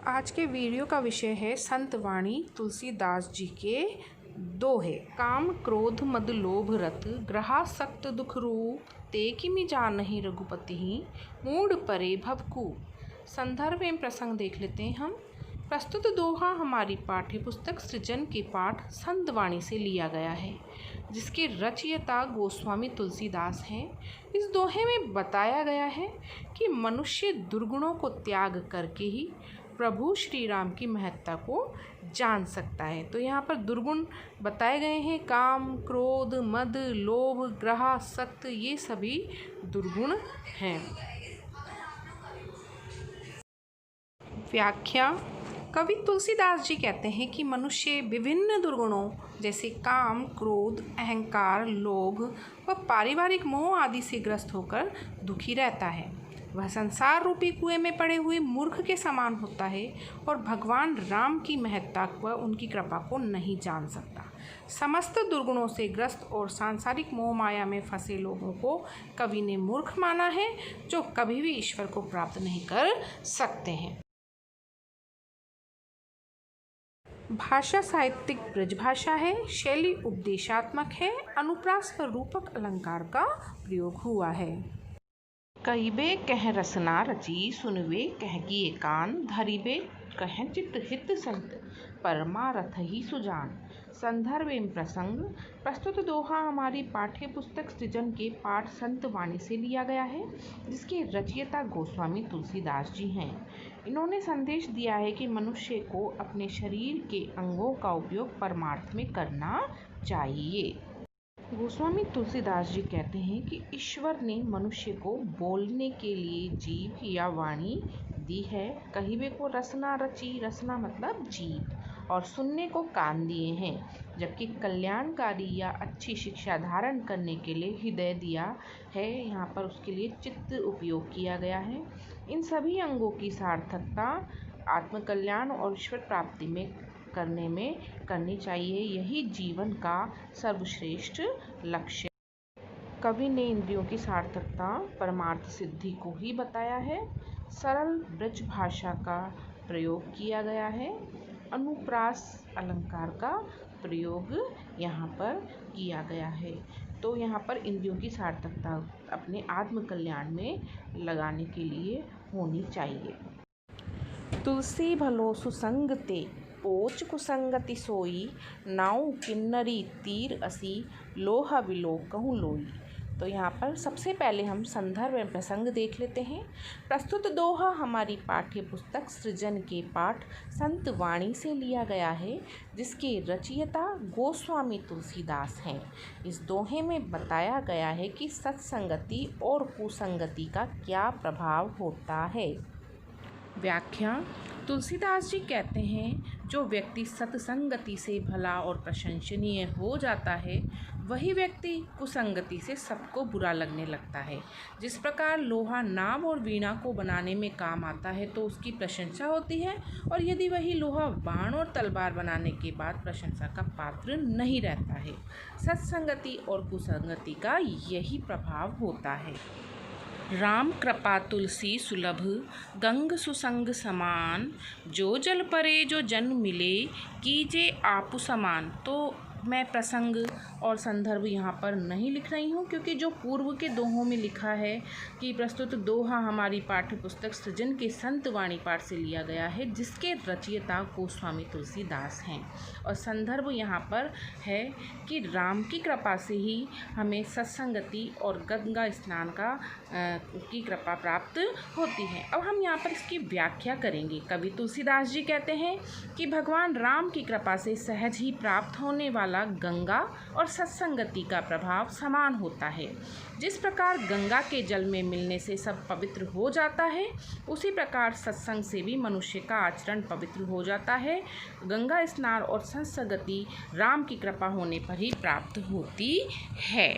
आज के वीडियो का विषय है संत वाणी तुलसीदास जी के दोहे। काम क्रोध मद लोभ रत ग्रहासक्त दुख रूप ते किमि जानहि रघुपति मूढ़ परे भवकूप। संदर्भ एवं प्रसंग देख लेते हैं हम। प्रस्तुत दोहा हमारी पाठ्य पुस्तक सृजन के पाठ संत वाणी से लिया गया है, जिसके रचयिता गोस्वामी तुलसीदास हैं। इस दोहे में बताया गया है कि मनुष्य दुर्गुणों को त्याग करके ही प्रभु श्री राम की महत्ता को जान सकता है। तो यहाँ पर दुर्गुण बताए गए हैं, काम, क्रोध, मद, लोभ, ग्रहासक्त, ये सभी दुर्गुण हैं। व्याख्या। कवि तुलसीदास जी कहते हैं कि मनुष्य विभिन्न दुर्गुणों जैसे काम, क्रोध, अहंकार, लोभ व पारिवारिक मोह आदि से ग्रस्त होकर दुखी रहता है। वह संसार रूपी कुएं में पड़े हुए मूर्ख के समान होता है और भगवान राम की महत्ता व उनकी कृपा को नहीं जान सकता। समस्त दुर्गुणों से ग्रस्त और सांसारिक मोह माया में फंसे लोगों को कवि ने मूर्ख माना है, जो कभी भी ईश्वर को प्राप्त नहीं कर सकते हैं। भाषा साहित्यिक ब्रज भाषा है, शैली उपदेशात्मक है, अनुप्रास व रूपक अलंकार का प्रयोग हुआ है। कहिबे कह रसना रची सुनवे कह किए कान धरिबे कह चित्त हित संत परमारथ ही सुजान। संदर्भ एवं प्रसंग। प्रस्तुत दोहा हमारी पाठ्य पुस्तक सृजन के पाठ संत वाणी से लिया गया है, जिसके रचयिता गोस्वामी तुलसीदास जी हैं। इन्होंने संदेश दिया है कि मनुष्य को अपने शरीर के अंगों का उपयोग परमार्थ में करना चाहिए। गोस्वामी तुलसीदास जी कहते हैं कि ईश्वर ने मनुष्य को बोलने के लिए जीभ या वाणी दी है, कहिबे को रसना रची, रसना मतलब जीभ, और सुनने को कान दिए हैं, जबकि कल्याणकारी या अच्छी शिक्षा धारण करने के लिए हृदय दिया है। यहाँ पर उसके लिए चित्त उपयोग किया गया है। इन सभी अंगों की सार्थकता आत्मकल्याण और ईश्वर प्राप्ति में करनी चाहिए। यही जीवन का सर्वश्रेष्ठ लक्ष्य। कवि ने इंद्रियों की सार्थकता परमार्थ सिद्धि को ही बताया है। सरल ब्रज भाषा का प्रयोग किया गया है। अनुप्रास अलंकार का प्रयोग यहाँ पर किया गया है। तो यहाँ पर इंद्रियों की सार्थकता अपने आत्मकल्याण में लगाने के लिए होनी चाहिए। तुलसी भलो सुसंग ते पोच कुसंगति सोई नाउ किन्नरी तीर असी लोहा बिलो कहूँ लोई। तो यहाँ पर सबसे पहले हम संदर्भ एवं प्रसंग देख लेते हैं। प्रस्तुत दोहा हमारी पाठ्य पुस्तक सृजन के पाठ संत वाणी से लिया गया है, जिसके रचयिता गोस्वामी तुलसीदास हैं। इस दोहे में बताया गया है कि सत्संगति और कुसंगति का क्या प्रभाव होता है। व्याख्या। तुलसीदास जी कहते हैं, जो व्यक्ति सत्संगति से भला और प्रशंसनीय हो जाता है, वही व्यक्ति कुसंगति से सबको बुरा लगने लगता है। जिस प्रकार लोहा नाव और वीणा को बनाने में काम आता है तो उसकी प्रशंसा होती है, और यदि वही लोहा बाण और तलवार बनाने के बाद प्रशंसा का पात्र नहीं रहता है। सत्संगति और कुसंगति का यही प्रभाव होता है। राम कृपा तुलसी सुलभ गंग सुसंग समान जो जल परे जो जन मिले कीजे आपु समान। तो मैं प्रसंग और संदर्भ यहाँ पर नहीं लिख रही हूँ, क्योंकि जो पूर्व के दोहों में लिखा है कि प्रस्तुत दोहा हमारी पाठ्य पुस्तक सृजन के संत वाणी पाठ से लिया गया है, जिसके रचयिता गोस्वामी तुलसीदास हैं। और संदर्भ यहाँ पर है कि राम की कृपा से ही हमें सत्संगति और गंगा स्नान की कृपा प्राप्त होती है। अब हम यहाँ पर इसकी व्याख्या करेंगे। कवि तुलसीदास जी कहते हैं कि भगवान राम की कृपा से सहज ही प्राप्त होने वाला गंगा और सत्संगति का प्रभाव समान होता है। जिस प्रकार गंगा के जल में मिलने से सब पवित्र हो जाता है, उसी प्रकार सत्संग से भी मनुष्य का आचरण पवित्र हो जाता है। गंगा स्नान और सत्संगति राम की कृपा होने पर ही प्राप्त होती है।